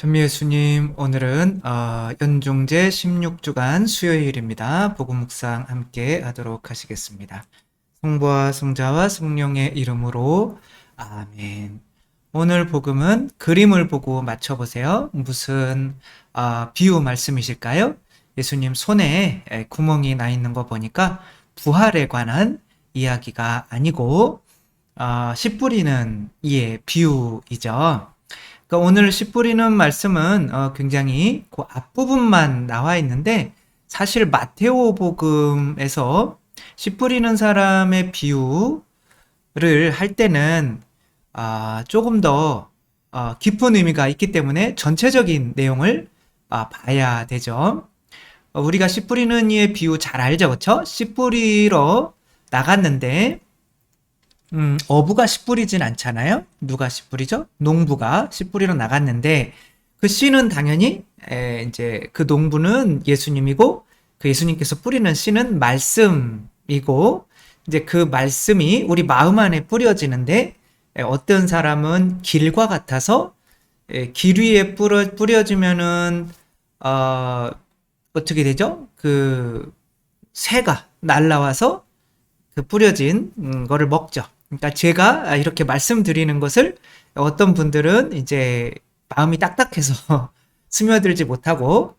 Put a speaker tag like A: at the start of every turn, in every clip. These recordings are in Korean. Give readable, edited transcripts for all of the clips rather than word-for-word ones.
A: 전미 예수님, 오늘은 연중제 16주간 수요일입니다. 복음 묵상 함께 하도록 하시겠습니다. 성부와 성자와 성령의 이름으로 아멘. 오늘 복음은 그림을 보고 맞춰보세요. 무슨 비유 말씀이실까요? 예수님 손에 구멍이 나 있는 거 보니까 부활에 관한 이야기가 아니고 씨 뿌리는 이의 비유이죠. 그러니까 오늘 씨 뿌리는 말씀은 굉장히 그 앞부분만 나와 있는데 사실 마테오 복음에서 씨 뿌리는 사람의 비유를 할 때는 조금 더 깊은 의미가 있기 때문에 전체적인 내용을 봐야 되죠. 우리가 씨 뿌리는 이의 비유 잘 알죠, 그렇죠? 씨 뿌리러 나갔는데 어부가 씨 뿌리진 않잖아요. 누가 씨 뿌리죠? 농부가 씨 뿌리러 나갔는데 그 씨는 당연히 이제 그 농부는 예수님이고 그 예수님께서 뿌리는 씨는 말씀이고 이제 그 말씀이 우리 마음 안에 뿌려지는데 어떤 사람은 길과 같아서 길 위에 뿌려지면은 어떻게 되죠? 그 새가 날라와서 그 뿌려진 거를 먹죠. 그러니까 제가 이렇게 말씀드리는 것을 어떤 분들은 이제 마음이 딱딱해서 스며들지 못하고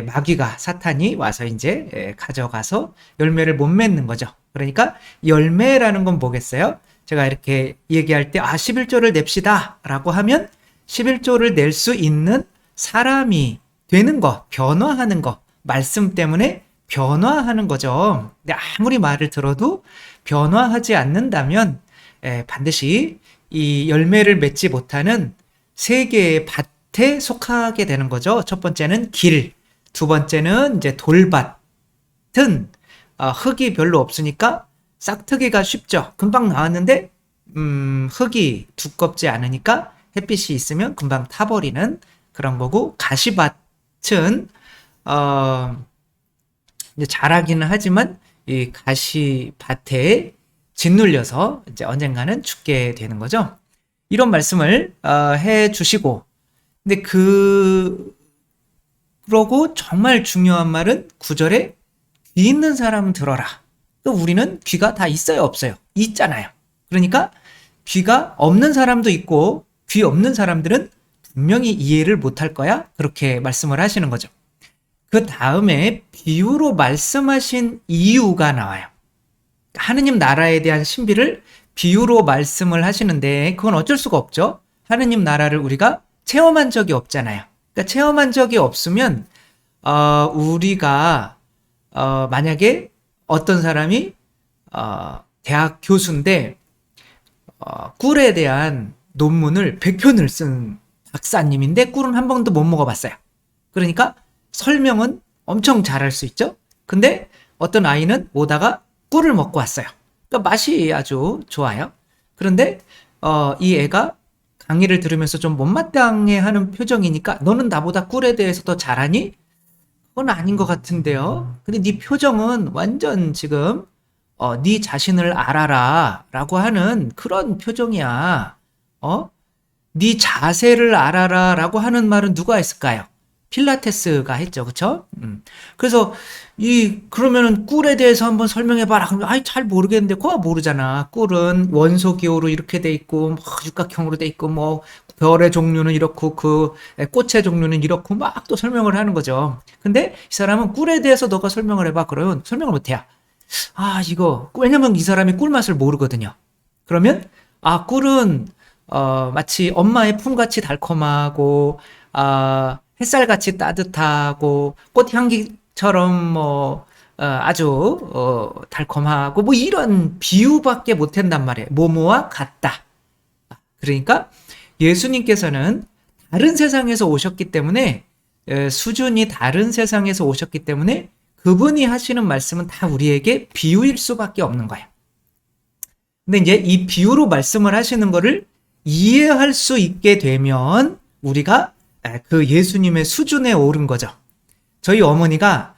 A: 마귀가 사탄이 와서 이제 가져가서 열매를 못 맺는 거죠. 그러니까 열매라는 건 뭐겠어요? 제가 이렇게 얘기할 때 11조를 냅시다 라고 하면 11조를 낼 수 있는 사람이 되는 거, 변화하는 거, 말씀 때문에 변화하는 거죠. 근데 아무리 말을 들어도 변화하지 않는다면 반드시 이 열매를 맺지 못하는 세 개의 밭에 속하게 되는 거죠. 첫 번째는 길, 두 번째는 이제 돌밭은 흙이 별로 없으니까 싹트기가 쉽죠. 금방 나왔는데 흙이 두껍지 않으니까 햇빛이 있으면 금방 타버리는 그런 거고, 가시밭은 이제 자라기는 하지만 이 가시밭에 짓눌려서 이제 언젠가는 죽게 되는 거죠. 이런 말씀을 해 주시고, 근데 그러고 정말 중요한 말은 9절에 귀 있는 사람 들어라. 그러니까 우리는 귀가 다 있어요, 없어요? 있잖아요. 그러니까 귀가 없는 사람도 있고 귀 없는 사람들은 분명히 이해를 못할 거야. 그렇게 말씀을 하시는 거죠. 그 다음에 비유로 말씀하신 이유가 나와요. 하느님 나라에 대한 신비를 비유로 말씀을 하시는데 그건 어쩔 수가 없죠. 하느님 나라를 우리가 체험한 적이 없잖아요. 그러니까 체험한 적이 없으면 우리가 만약에 어떤 사람이 대학 교수인데 꿀에 대한 논문을 100편을 쓴 박사님인데 꿀은 한 번도 못 먹어봤어요. 그러니까 설명은 엄청 잘할 수 있죠. 근데 어떤 아이는 오다가 꿀을 먹고 왔어요. 그러니까 맛이 아주 좋아요. 그런데 이 애가 강의를 들으면서 좀 못마땅해하는 표정이니까 너는 나보다 꿀에 대해서 더 잘하니? 그건 아닌 것 같은데요. 근데 네 표정은 완전 지금 네 자신을 알아라 라고 하는 그런 표정이야. 네 자세를 알아라 라고 하는 말은 누가 했을까요? 필라테스가 했죠. 그쵸? 그래서 그러면은 꿀에 대해서 한번 설명해 봐라. 그러면 잘 모르겠는데. 그거 모르잖아. 꿀은 원소 기호로 이렇게 돼 있고 육각형으로 돼 있고 뭐 별의 종류는 이렇고 그 꽃의 종류는 이렇고 막 또 설명을 하는 거죠. 근데 이 사람은 꿀에 대해서 너가 설명을 해 봐. 그러면 설명을 못 해요. 이거 왜냐면 이 사람이 꿀 맛을 모르거든요. 그러면 꿀은 마치 엄마의 품같이 달콤하고 햇살같이 따뜻하고 꽃향기처럼 뭐 아주 달콤하고 뭐 이런 비유밖에 못한단 말이에요. 뭐뭐와 같다. 그러니까 예수님께서는 다른 세상에서 오셨기 때문에 수준이 다른 세상에서 오셨기 때문에 그분이 하시는 말씀은 다 우리에게 비유일 수밖에 없는 거예요. 근데 이제 이 비유로 말씀을 하시는 거를 이해할 수 있게 되면 우리가 그 예수님의 수준에 오른 거죠. 저희 어머니가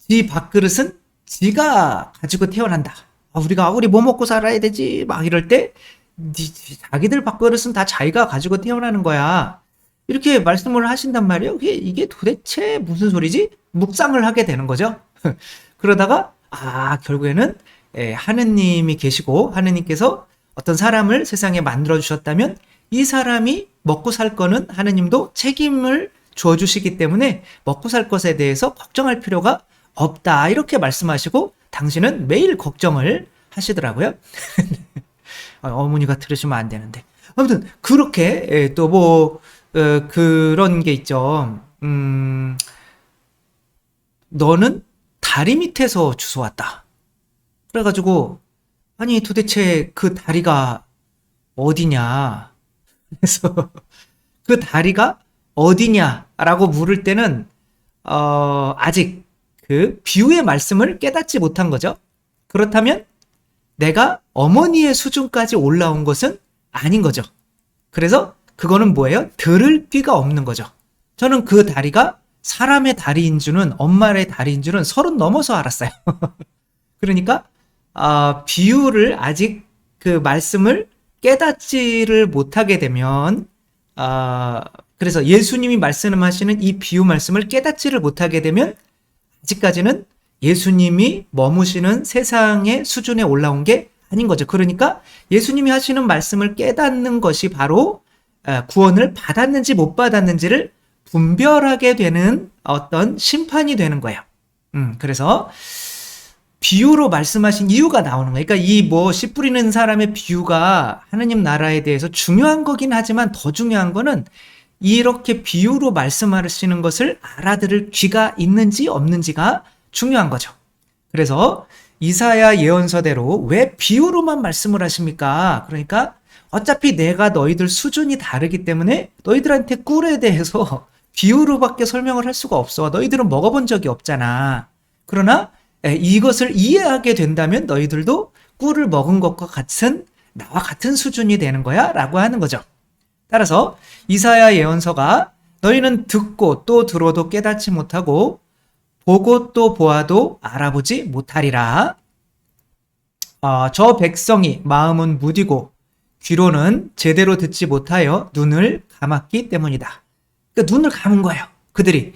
A: 지 밥그릇은 지가 가지고 태어난다. 우리 뭐 먹고 살아야 되지? 막 이럴 때 자기들 밥그릇은 다 자기가 가지고 태어나는 거야. 이렇게 말씀을 하신단 말이에요. 이게 도대체 무슨 소리지? 묵상을 하게 되는 거죠. 그러다가 결국에는 하느님이 계시고 하느님께서 어떤 사람을 세상에 만들어 주셨다면 이 사람이 먹고 살 거는 하느님도 책임을 주어 주시기 때문에 먹고 살 것에 대해서 걱정할 필요가 없다. 이렇게 말씀하시고 당신은 매일 걱정을 하시더라고요. 어머니가 들으시면 안 되는데. 아무튼 그렇게 또 뭐 그런 게 있죠. 너는 다리 밑에서 주워왔다. 그래가지고 아니 도대체 그 다리가 어디냐. 그래서 그 다리가 어디냐라고 물을 때는 아직 그 비유의 말씀을 깨닫지 못한 거죠. 그렇다면 내가 어머니의 수준까지 올라온 것은 아닌 거죠. 그래서 그거는 뭐예요? 들을 귀가 없는 거죠. 저는 그 다리가 사람의 다리인 줄은, 엄마의 다리인 줄은 30 넘어서 알았어요. 그러니까 비유를 아직 그 말씀을 깨닫지를 못하게 되면 그래서 예수님이 말씀하시는 이 비유 말씀을 깨닫지를 못하게 되면 아직까지는 예수님이 머무시는 세상의 수준에 올라온 게 아닌 거죠. 그러니까 예수님이 하시는 말씀을 깨닫는 것이 바로 구원을 받았는지 못 받았는지를 분별하게 되는 어떤 심판이 되는 거예요. 그래서 비유로 말씀하신 이유가 나오는 거예요. 그러니까 이 씨 뿌리는 사람의 비유가 하느님 나라에 대해서 중요한 거긴 하지만 더 중요한 거는 이렇게 비유로 말씀하시는 것을 알아들을 귀가 있는지 없는지가 중요한 거죠. 그래서 이사야 예언서대로 왜 비유로만 말씀을 하십니까? 그러니까 어차피 내가 너희들 수준이 다르기 때문에 너희들한테 꿀에 대해서 비유로밖에 설명을 할 수가 없어. 너희들은 먹어본 적이 없잖아. 그러나 이것을 이해하게 된다면 너희들도 꿀을 먹은 것과 같은 나와 같은 수준이 되는 거야 라고 하는 거죠. 따라서 이사야 예언서가 너희는 듣고 또 들어도 깨닫지 못하고 보고 또 보아도 알아보지 못하리라. 저 백성이 마음은 무디고 귀로는 제대로 듣지 못하여 눈을 감았기 때문이다. 그러니까 눈을 감은 거예요. 그들이.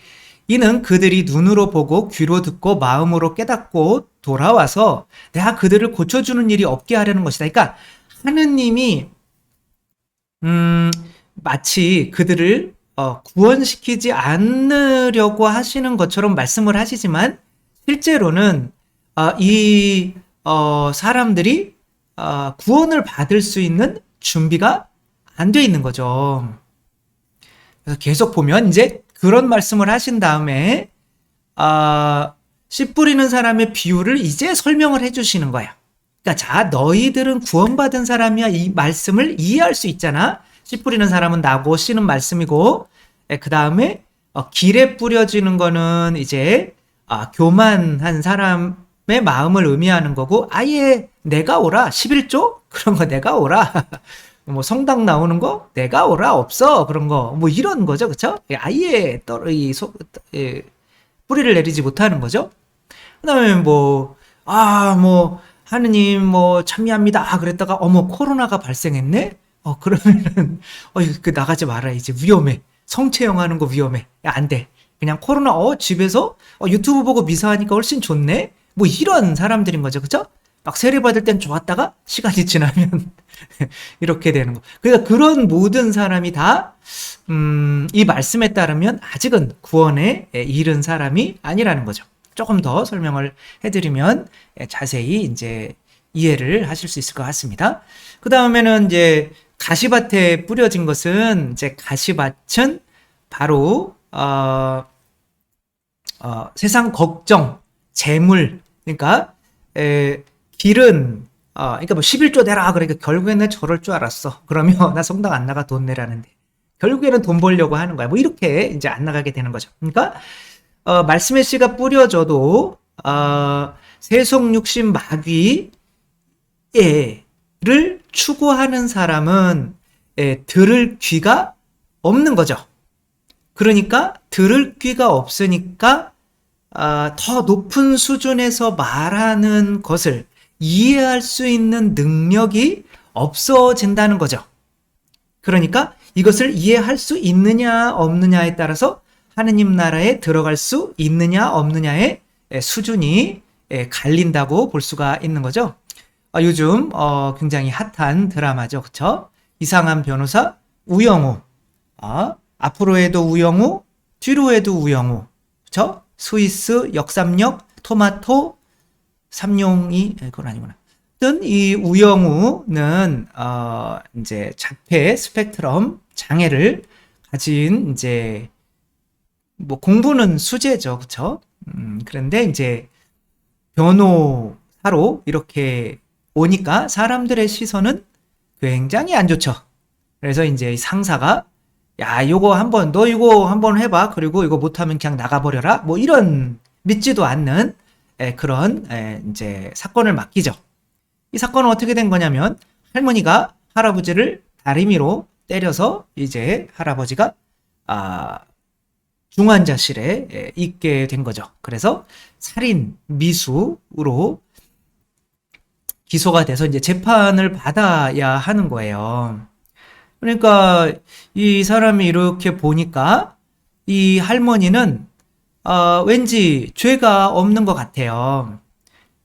A: 이는 그들이 눈으로 보고 귀로 듣고 마음으로 깨닫고 돌아와서 내가 그들을 고쳐주는 일이 없게 하려는 것이다. 그러니까 하느님이 마치 그들을 구원시키지 않으려고 하시는 것처럼 말씀을 하시지만 실제로는 이 사람들이 구원을 받을 수 있는 준비가 안 돼 있는 거죠. 그래서 계속 보면 이제 그런 말씀을 하신 다음에 씨 뿌리는 사람의 비유를 이제 설명을 해주시는 거야. 그러니까 자 너희들은 구원받은 사람이야 이 말씀을 이해할 수 있잖아. 씨 뿌리는 사람은 나고 씨는 말씀이고 그 다음에 길에 뿌려지는 거는 이제 교만한 사람의 마음을 의미하는 거고 아예 내가 오라 11조 그런 거 내가 오라 뭐 성당 나오는 거 내가 오라 없어 그런 거 뭐 이런 거죠. 그쵸? 아예 뿌리를 내리지 못하는 거죠. 그 다음에 하느님 찬미합니다 그랬다가 어머 코로나가 발생했네. 그러면은 그 나가지 마라 이제 위험해. 성체형 하는 거 위험해. 야, 안 돼. 그냥 코로나 집에서 유튜브 보고 미사하니까 훨씬 좋네. 뭐 이런 사람들인 거죠. 그쵸? 막 세례 받을 땐 좋았다가 시간이 지나면 이렇게 되는 거. 그러니까 그런 모든 사람이 다 이 말씀에 따르면 아직은 구원에 이른 사람이 아니라는 거죠. 조금 더 설명을 해드리면 자세히 이제 이해를 하실 수 있을 것 같습니다. 그 다음에는 이제 가시밭에 뿌려진 것은 이제 가시밭은 바로 세상 걱정, 재물, 그러니까 길은 그러니까 11조 내라 그러니까 결국에는 저럴 줄 알았어. 그러면 나 성당 안 나가 돈 내라는데 결국에는 돈 벌려고 하는 거야. 뭐 이렇게 이제 안 나가게 되는 거죠. 그러니까 말씀의 씨가 뿌려져도 세속 육신 마귀를 추구하는 사람은 들을 귀가 없는 거죠. 그러니까 들을 귀가 없으니까 더 높은 수준에서 말하는 것을 이해할 수 있는 능력이 없어진다는 거죠. 그러니까 이것을 이해할 수 있느냐 없느냐에 따라서 하느님 나라에 들어갈 수 있느냐 없느냐의 수준이 갈린다고 볼 수가 있는 거죠. 요즘 굉장히 핫한 드라마죠. 그쵸? 이상한 변호사 우영우, 앞으로 해도 우영우, 뒤로 해도 우영우, 그쵸? 스위스 역삼역 토마토 삼룡이 그건 아니구나. 어떤 이 우영우는 이제 자폐 스펙트럼 장애를 가진 이제 뭐 공부는 수재죠, 그쵸? 그런데 이제 변호사로 이렇게 오니까 사람들의 시선은 굉장히 안 좋죠. 그래서 이제 상사가 야, 너 이거 한번 해봐. 그리고 이거 못하면 그냥 나가버려라. 뭐 이런 믿지도 않는 그런 이제 사건을 맡기죠. 이 사건은 어떻게 된 거냐면 할머니가 할아버지를 다리미로 때려서 이제 할아버지가 중환자실에 있게 된 거죠. 그래서 살인 미수로 기소가 돼서 이제 재판을 받아야 하는 거예요. 그러니까 이 사람이 이렇게 보니까 이 할머니는 왠지 죄가 없는 것 같아요.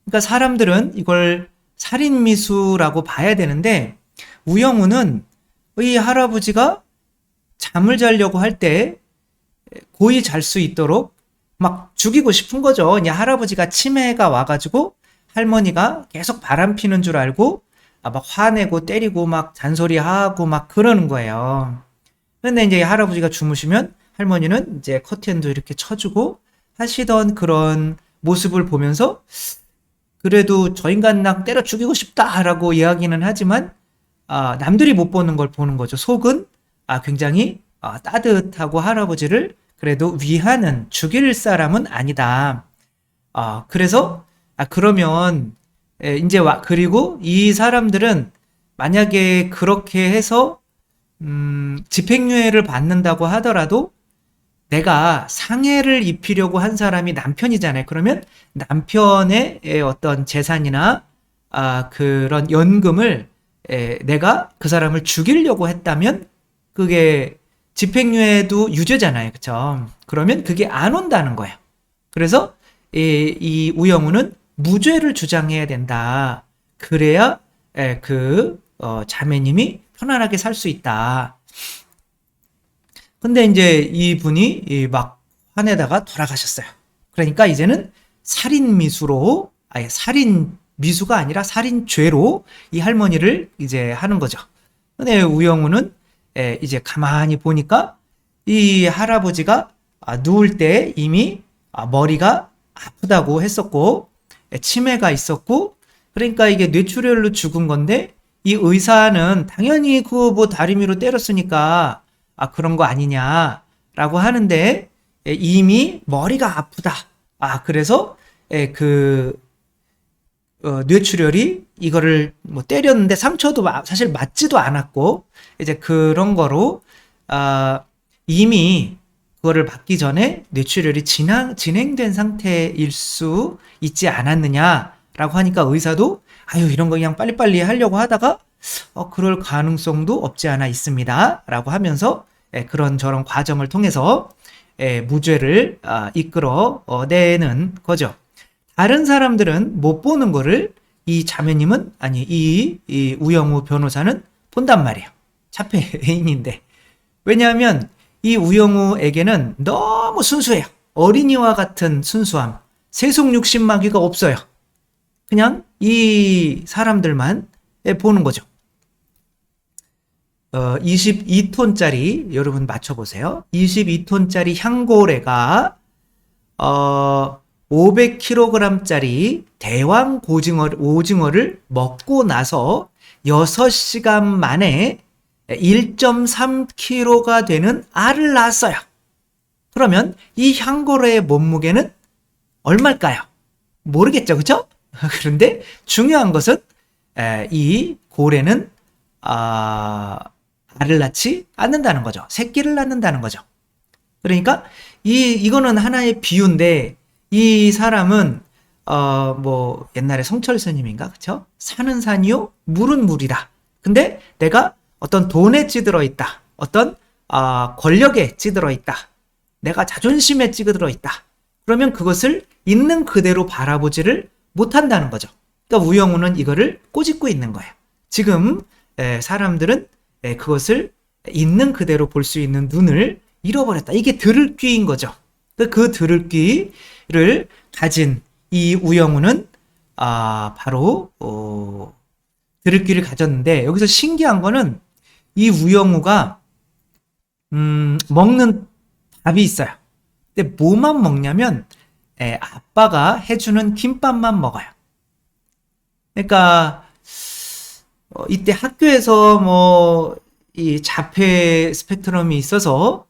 A: 그러니까 사람들은 이걸 살인미수라고 봐야 되는데 우영우는 이 할아버지가 잠을 자려고 할 때 고이 잘 수 있도록 막 죽이고 싶은 거죠. 이제 할아버지가 치매가 와가지고 할머니가 계속 바람 피는 줄 알고 막 화내고 때리고 막 잔소리하고 막 그러는 거예요. 근데 이제 할아버지가 주무시면 할머니는 이제 커튼도 이렇게 쳐주고 하시던 그런 모습을 보면서 그래도 저 인간 나 때려 죽이고 싶다라고 이야기는 하지만 남들이 못 보는 걸 보는 거죠. 속은 굉장히 따뜻하고 할아버지를 그래도 위하는 죽일 사람은 아니다. 그래서 그러면 이제 그리고 이 사람들은 만약에 그렇게 해서 집행유예를 받는다고 하더라도 내가 상해를 입히려고 한 사람이 남편이잖아요. 그러면 남편의 어떤 재산이나 그런 연금을 내가 그 사람을 죽이려고 했다면 그게 집행유예도 유죄잖아요. 그쵸? 그러면 그게 안 온다는 거예요. 그래서 이 우영우는 무죄를 주장해야 된다. 그래야 자매님이 편안하게 살 수 있다. 근데 이제 이분이 막 화내다가 돌아가셨어요. 그러니까 이제는 살인미수로, 살인미수가 아니라 살인죄로 이 할머니를 이제 하는 거죠. 근데 우영우는 이제 가만히 보니까 이 할아버지가 누울 때 이미 머리가 아프다고 했었고 치매가 있었고 그러니까 이게 뇌출혈로 죽은 건데 이 의사는 당연히 그 뭐 다리미로 때렸으니까 그런 거 아니냐라고 하는데 이미 머리가 아프다. 그래서 뇌출혈이 이거를 뭐 때렸는데 상처도 사실 맞지도 않았고 이제 그런 거로 이미 그거를 받기 전에 뇌출혈이 진행된 상태일 수 있지 않았느냐라고 하니까 의사도 이런 거 그냥 빨리빨리 하려고 하다가 그럴 가능성도 없지 않아 있습니다 라고 하면서 그런저런 과정을 통해서 무죄를 이끌어내는 거죠. 다른 사람들은 못 보는 거를 이 자매님은 이 우영우 변호사는 본단 말이에요. 자폐인인데. 왜냐하면 이 우영우에게는 너무 순수해요. 어린이와 같은 순수함. 세속 육신마귀가 없어요. 그냥 이 사람들만 보는 거죠. 22톤짜리 여러분 맞춰보세요. 22톤짜리 향고래가 500kg짜리 대왕 오징어를 먹고 나서 6시간 만에 1.3kg가 되는 알을 낳았어요. 그러면 이 향고래의 몸무게는 얼마일까요? 모르겠죠, 그쵸? 그런데 중요한 것은 이 고래는 알을 낳지 않는다는 거죠. 새끼를 낳는다는 거죠. 그러니까 이거는 하나의 비유인데 이 사람은 뭐 옛날에 성철 스님인가 그쵸? 산은 산이요 물은 물이다. 근데 내가 어떤 돈에 찌들어 있다. 어떤 권력에 찌들어 있다. 내가 자존심에 찌들어 있다. 그러면 그것을 있는 그대로 바라보지를 못한다는 거죠. 그러니까 우영우는 이거를 꼬집고 있는 거예요. 지금 사람들은 그것을 있는 그대로 볼 수 있는 눈을 잃어버렸다. 이게 들을귀인 거죠. 그 들을귀를 가진 이 우영우는 바로 들을귀를 가졌는데, 여기서 신기한 거는 이 우영우가 먹는 밥이 있어요. 근데 뭐만 먹냐면 아빠가 해주는 김밥만 먹어요. 그러니까 이때 학교에서 뭐 이 자폐 스펙트럼이 있어서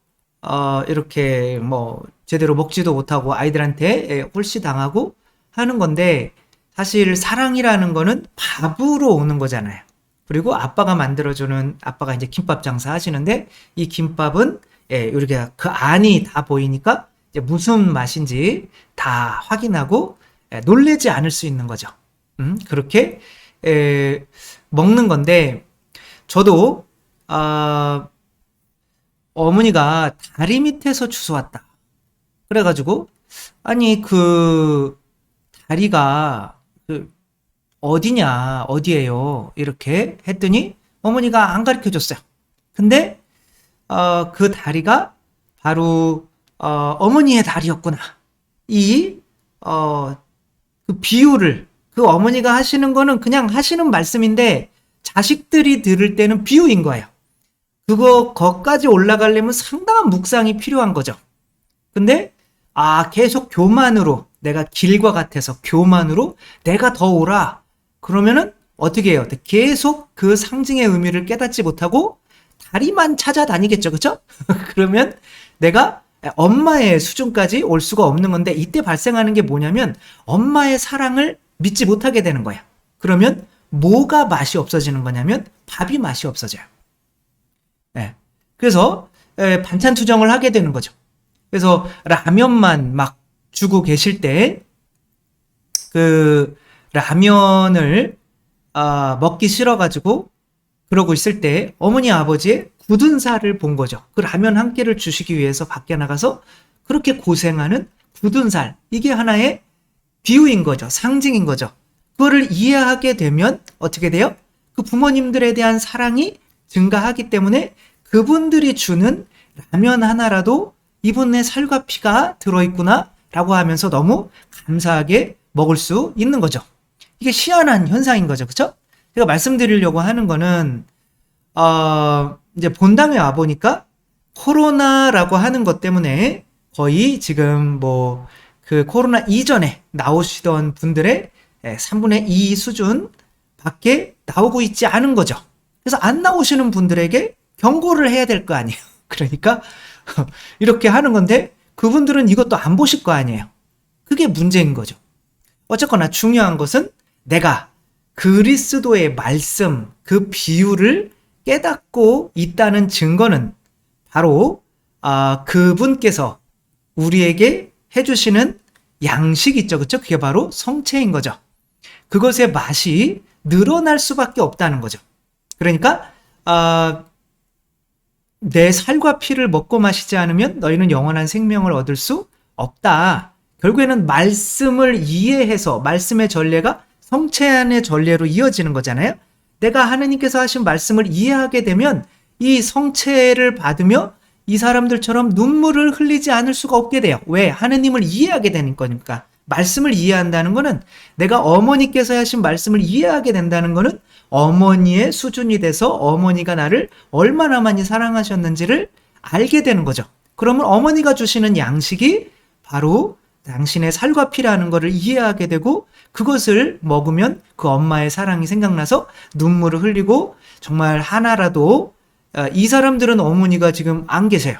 A: 이렇게 뭐 제대로 먹지도 못하고 아이들한테 홀씨당하고 하는 건데, 사실 사랑이라는 거는 밥으로 오는 거잖아요. 그리고 아빠가 만들어주는, 아빠가 이제 김밥 장사 하시는데, 이 김밥은 이렇게 그 안이 다 보이니까 이제 무슨 맛인지 다 확인하고 놀래지 않을 수 있는 거죠. 그렇게 먹는 건데, 저도 어머니가 다리 밑에서 주워왔다. 그래가지고 아니 그 다리가 어디냐, 어디에요? 이렇게 했더니 어머니가 안 가르쳐 줬어요. 근데 그 다리가 바로 어머니의 다리였구나. 그 비유를, 그 어머니가 하시는 거는 그냥 하시는 말씀인데 자식들이 들을 때는 비유인 거예요. 거까지 올라가려면 상당한 묵상이 필요한 거죠. 근데 계속 교만으로, 내가 길과 같아서 교만으로 내가 더 오라. 그러면은 어떻게 해요? 계속 그 상징의 의미를 깨닫지 못하고 다리만 찾아다니겠죠. 그쵸? 그러면 내가 엄마의 수준까지 올 수가 없는 건데, 이때 발생하는 게 뭐냐면 엄마의 사랑을 믿지 못하게 되는 거야. 그러면 뭐가 맛이 없어지는 거냐면 밥이 맛이 없어져요. 그래서 반찬 투정을 하게 되는 거죠. 그래서 라면만 막 주고 계실 때 그 라면을 먹기 싫어가지고 그러고 있을 때 어머니 아버지의 굳은 살을 본 거죠. 그 라면 한 끼를 주시기 위해서 밖에 나가서 그렇게 고생하는 굳은 살, 이게 하나의 비유인 거죠. 상징인 거죠. 그거를 이해하게 되면 어떻게 돼요? 그 부모님들에 대한 사랑이 증가하기 때문에 그분들이 주는 라면 하나라도 이분의 살과 피가 들어있구나 라고 하면서 너무 감사하게 먹을 수 있는 거죠. 이게 희한한 현상인 거죠. 그쵸? 제가 말씀드리려고 하는 거는 이제 본당에 와보니까 코로나라고 하는 것 때문에 거의 지금 뭐 그 코로나 이전에 나오시던 분들의 3분의 2 수준 밖에 나오고 있지 않은 거죠. 그래서 안 나오시는 분들에게 경고를 해야 될 거 아니에요. 그러니까 이렇게 하는 건데 그분들은 이것도 안 보실 거 아니에요. 그게 문제인 거죠. 어쨌거나 중요한 것은 내가 그리스도의 말씀, 그 비유를 깨닫고 있다는 증거는 바로 그분께서 우리에게 해주시는 양식 있죠. 그렇죠? 그게 바로 성체인 거죠. 그것의 맛이 늘어날 수밖에 없다는 거죠. 그러니까 내 살과 피를 먹고 마시지 않으면 너희는 영원한 생명을 얻을 수 없다. 결국에는 말씀을 이해해서 말씀의 전례가 성체 안의 전례로 이어지는 거잖아요. 내가 하느님께서 하신 말씀을 이해하게 되면 이 성체를 받으며 이 사람들처럼 눈물을 흘리지 않을 수가 없게 돼요. 왜? 하느님을 이해하게 되는 거니까. 말씀을 이해한다는 거는, 내가 어머니께서 하신 말씀을 이해하게 된다는 거는 어머니의 수준이 돼서 어머니가 나를 얼마나 많이 사랑하셨는지를 알게 되는 거죠. 그러면 어머니가 주시는 양식이 바로 당신의 살과 피라는 것을 이해하게 되고, 그것을 먹으면 그 엄마의 사랑이 생각나서 눈물을 흘리고, 정말 하나라도, 이 사람들은 어머니가 지금 안 계세요.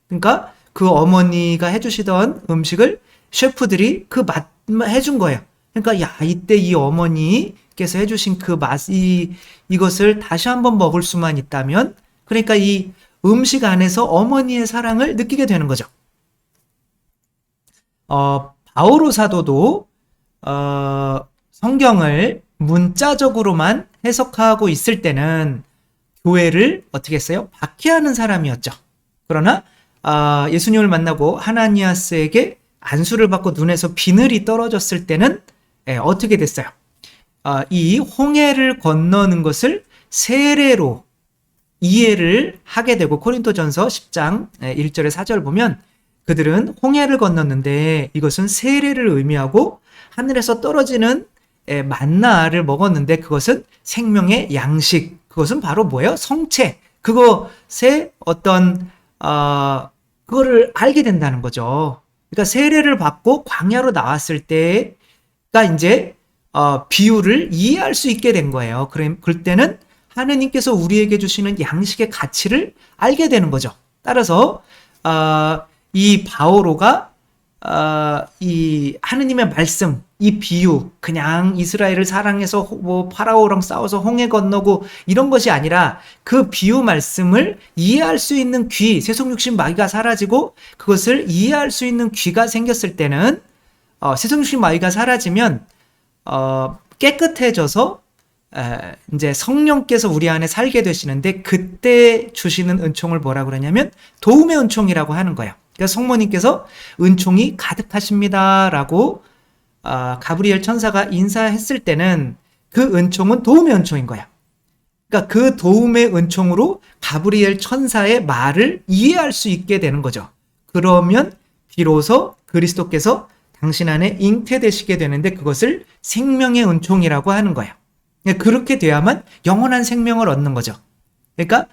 A: 그러니까 그 어머니가 해주시던 음식을 셰프들이 그 맛 해준 거예요. 그러니까 이때 이 어머니께서 해주신 그 맛, 이것을 다시 한번 먹을 수만 있다면, 그러니까 이 음식 안에서 어머니의 사랑을 느끼게 되는 거죠. 바오로 사도도 성경을 문자적으로만 해석하고 있을 때는 교회를 어떻게 했어요? 박해하는 사람이었죠. 그러나 예수님을 만나고 하나니아스에게 안수를 받고 눈에서 비늘이 떨어졌을 때는 어떻게 됐어요? 이 홍해를 건너는 것을 세례로 이해를 하게 되고, 고린도전서 10장 1절에 4절 보면 그들은 홍해를 건넜는데 이것은 세례를 의미하고 하늘에서 떨어지는 만나를 먹었는데 그것은 생명의 양식, 그것은 바로 뭐예요? 성체. 그것의 어떤 그거를 알게 된다는 거죠. 그러니까 세례를 받고 광야로 나왔을 때가 이제 비유를 이해할 수 있게 된 거예요. 그럴 때는 하느님께서 우리에게 주시는 양식의 가치를 알게 되는 거죠. 따라서 이 바오로가 이 하느님의 말씀, 이 비유, 그냥 이스라엘을 사랑해서 뭐 파라오랑 싸워서 홍해 건너고 이런 것이 아니라 그 비유 말씀을 이해할 수 있는 귀, 세속육신 마귀가 사라지고 그것을 이해할 수 있는 귀가 생겼을 때는 세속육신 마귀가 사라지면 깨끗해져서 이제 성령께서 우리 안에 살게 되시는데, 그때 주시는 은총을 뭐라 그러냐면 도움의 은총이라고 하는 거예요. 그러니까 성모님께서 은총이 가득하십니다라고 가브리엘 천사가 인사했을 때는 그 은총은 도움의 은총인 거야. 그러니까 그 도움의 은총으로 가브리엘 천사의 말을 이해할 수 있게 되는 거죠. 그러면 비로소 그리스도께서 당신 안에 잉태되시게 되는데 그것을 생명의 은총이라고 하는 거예요. 그렇게 돼야만 영원한 생명을 얻는 거죠. 그러니까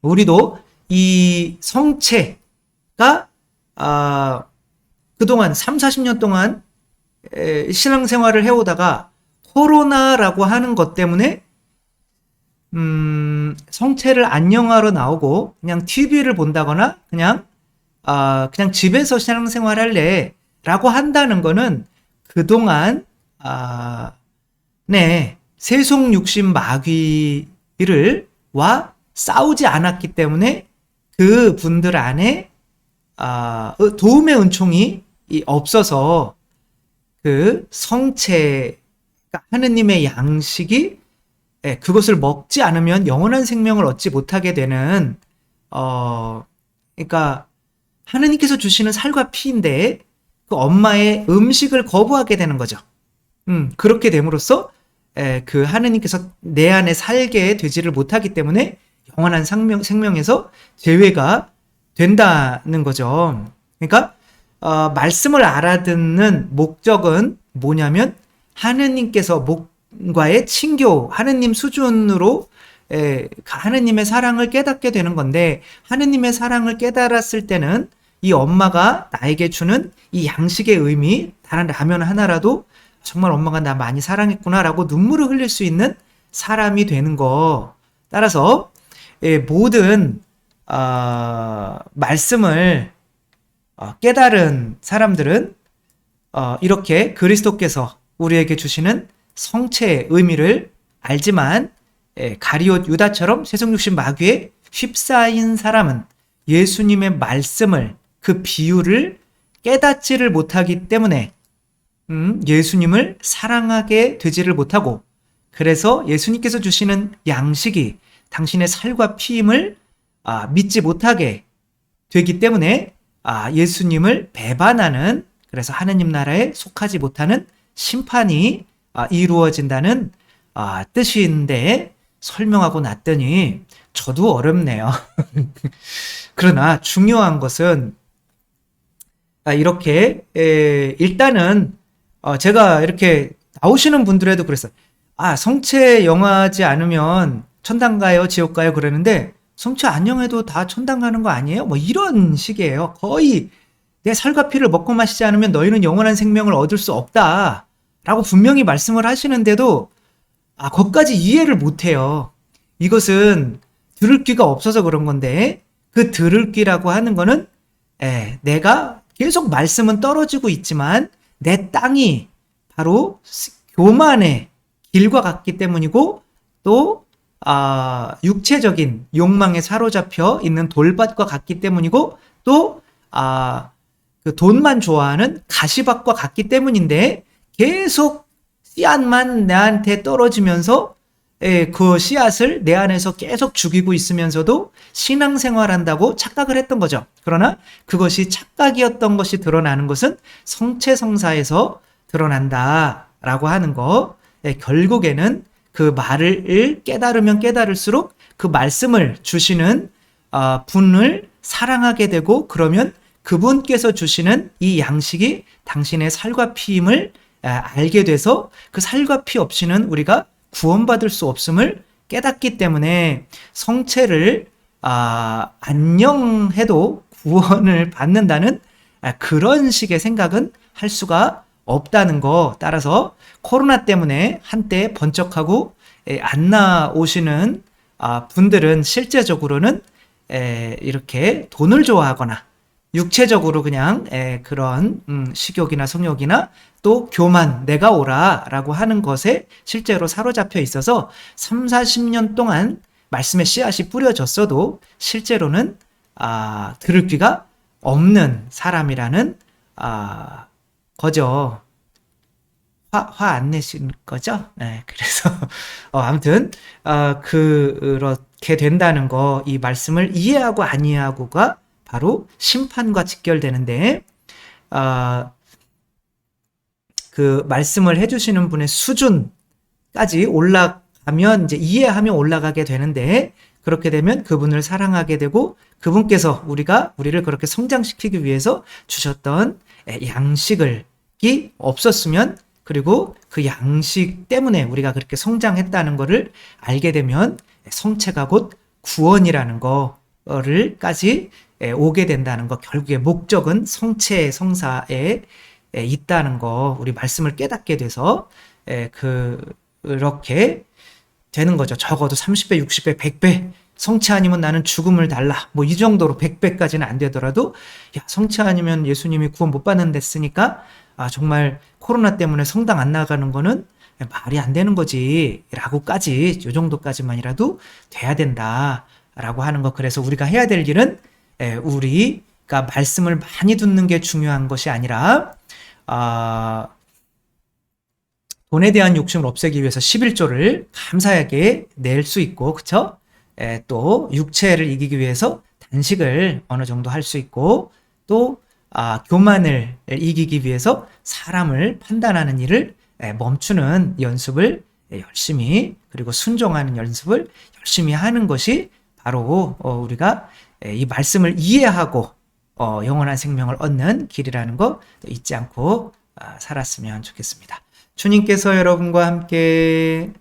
A: 우리도 이 성체가 그동안 30-40년 동안 신앙생활을 해오다가 코로나라고 하는 것 때문에 성체를 안녕하러 나오고 그냥 TV를 본다거나 그냥 집에서 신앙생활 할래 라고 한다는 거는 그동안 세속 육신 마귀를 와 싸우지 않았기 때문에 그 분들 안에 도움의 은총이 없어서 그 성체, 하느님의 양식이 그것을 먹지 않으면 영원한 생명을 얻지 못하게 되는 그러니까 하느님께서 주시는 살과 피인데 그 엄마의 음식을 거부하게 되는 거죠. 그렇게 됨으로써 그 하느님께서 내 안에 살게 되지를 못하기 때문에 영원한 생명에서 제외가 된다는 거죠. 그러니까 말씀을 알아듣는 목적은 뭐냐면 하느님께서 목과의 친교, 하느님 수준으로 하느님의 사랑을 깨닫게 되는 건데, 하느님의 사랑을 깨달았을 때는 이 엄마가 나에게 주는 이 양식의 의미, 다른 라면 하나라도 정말 엄마가 나 많이 사랑했구나라고 눈물을 흘릴 수 있는 사람이 되는 거. 따라서 모든 말씀을 깨달은 사람들은 이렇게 그리스도께서 우리에게 주시는 성체의 의미를 알지만, 가리옷 유다처럼 세속육신 마귀에 휩싸인 사람은 예수님의 말씀을, 그 비유를 깨닫지를 못하기 때문에 예수님을 사랑하게 되지를 못하고, 그래서 예수님께서 주시는 양식이 당신의 살과 피임을 믿지 못하게 되기 때문에 예수님을 배반하는, 그래서 하느님 나라에 속하지 못하는 심판이 이루어진다는 뜻인데, 설명하고 났더니 저도 어렵네요. 그러나 중요한 것은 이렇게 일단은 제가 이렇게 나오시는 분들에도 그랬어요. 성체 영하지 않으면 천당 가요, 지옥 가요 그러는데 성체 안 영해도 다 천당 가는 거 아니에요? 뭐 이런 식이에요. 거의 내 살과 피를 먹고 마시지 않으면 너희는 영원한 생명을 얻을 수 없다 라고 분명히 말씀을 하시는데도 거기까지 이해를 못해요. 이것은 들을 귀가 없어서 그런 건데, 그 들을 귀라고 하는 거는 내가 계속 말씀은 떨어지고 있지만 내 땅이 바로 교만의 길과 같기 때문이고, 또 육체적인 욕망에 사로잡혀 있는 돌밭과 같기 때문이고, 또 그 돈만 좋아하는 가시밭과 같기 때문인데, 계속 씨앗만 나한테 떨어지면서 그 씨앗을 내 안에서 계속 죽이고 있으면서도 신앙생활한다고 착각을 했던 거죠. 그러나 그것이 착각이었던 것이 드러나는 것은 성체성사에서 드러난다라고 하는 거. 결국에는 그 말을 깨달으면 깨달을수록 그 말씀을 주시는 분을 사랑하게 되고, 그러면 그분께서 주시는 이 양식이 당신의 살과 피임을 알게 돼서 그 살과 피 없이는 우리가 구원받을 수 없음을 깨닫기 때문에 성체를 안녕해도 구원을 받는다는 그런 식의 생각은 할 수가 없다는 거. 따라서 코로나 때문에 한때 번쩍하고 안 나오시는 분들은 실제적으로는 이렇게 돈을 좋아하거나 육체적으로 그냥 그런 식욕이나 성욕이나 또 교만, 내가 오라라고 하는 것에 실제로 사로잡혀 있어서 3, 40년 동안 말씀의 씨앗이 뿌려졌어도 실제로는 들을 귀가 없는 사람이라는 거죠. 화 안 내신 거죠? 네, 그래서 아무튼 그렇게 된다는 거, 이 말씀을 이해하고 안 이해하고가 바로 심판과 직결되는데, 그 말씀을 해주시는 분의 수준까지 올라가면 이제 이해하면 올라가게 되는데, 그렇게 되면 그분을 사랑하게 되고 그분께서 우리를 그렇게 성장시키기 위해서 주셨던 양식이 없었으면, 그리고 그 양식 때문에 우리가 그렇게 성장했다는 것을 알게 되면 성체가 곧 구원이라는 거를까지 오게 된다는 거. 결국에 목적은 성체 성사에 있다는 거, 우리 말씀을 깨닫게 돼서 그렇게 되는 거죠. 적어도 30배, 60배, 100배. 성체 아니면 나는 죽음을 달라. 뭐 이 정도로 100배까지는 안 되더라도, 야, 성체 아니면 예수님이 구원 못 받는 데쓰니까 정말 코로나 때문에 성당 안 나가는 거는 말이 안 되는 거지 라고까지, 요 정도까지만이라도 돼야 된다 라고 하는 거. 그래서 우리가 해야 될 일은 우리가 말씀을 많이 듣는 게 중요한 것이 아니라 돈에 대한 욕심을 없애기 위해서 11조를 감사하게 낼 수 있고, 그쵸? 또 육체를 이기기 위해서 단식을 어느 정도 할 수 있고, 또 교만을 이기기 위해서 사람을 판단하는 일을 멈추는 연습을 열심히, 그리고 순종하는 연습을 열심히 하는 것이 바로 우리가 이 말씀을 이해하고 영원한 생명을 얻는 길이라는 거 잊지 않고 살았으면 좋겠습니다. 주님께서 여러분과 함께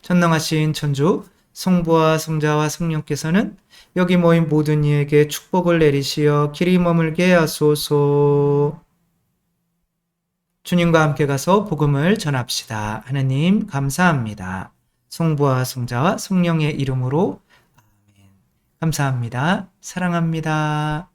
A: 전능하신 천주 성부와 성자와 성령께서는 여기 모인 모든 이에게 축복을 내리시어 길이 머물게 하소서. 주님과 함께 가서 복음을 전합시다. 하느님 감사합니다. 성부와 성자와 성령의 이름으로 아멘. 감사합니다. 사랑합니다.